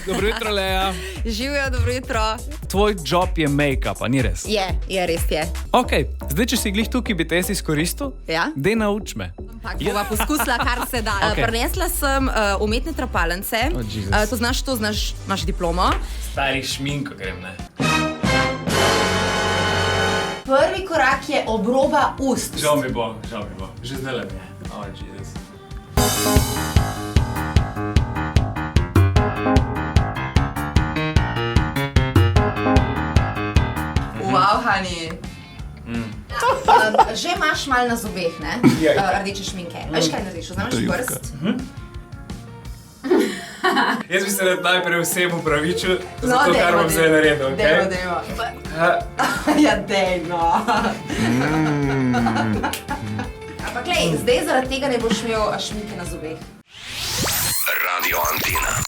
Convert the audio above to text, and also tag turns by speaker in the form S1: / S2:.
S1: Dobro jutro, Lea.
S2: Živijo, dobro jutro.
S1: Tvoj job je make-up, a ni res?
S2: Je, res je.
S1: Ok, zdaj, če si glih tukaj, bi te jaz izkoristil,
S2: Ja?
S1: dej nauč me.
S2: Bova poskusila, kar se da.
S1: Ok.
S2: Prinesla sem umetne trapalence.
S1: Oh, Jesus.
S2: To znaš, imaš diplomo.
S1: Stari šminko grem, ne?
S2: Prvi korak je obroba ust.
S1: Žal mi bo. Že zdaj le mi je. Oh, Jesus.
S2: Wow, Hani. Že imaš malo na zobeh, ne?
S1: Ja.
S2: Rdeče šminke. Veš, kaj narediš? Vzameš prst.
S1: Jaz bi se najprej vsem upravičil za
S2: No,
S1: to,
S2: dajmo,
S1: kar bom zdaj naredil, ok?
S2: Dajmo. Ja, dejno. Ampak glej, zdaj zaradi tega ne boš imel šminke na zobeh.
S3: Radio Antina.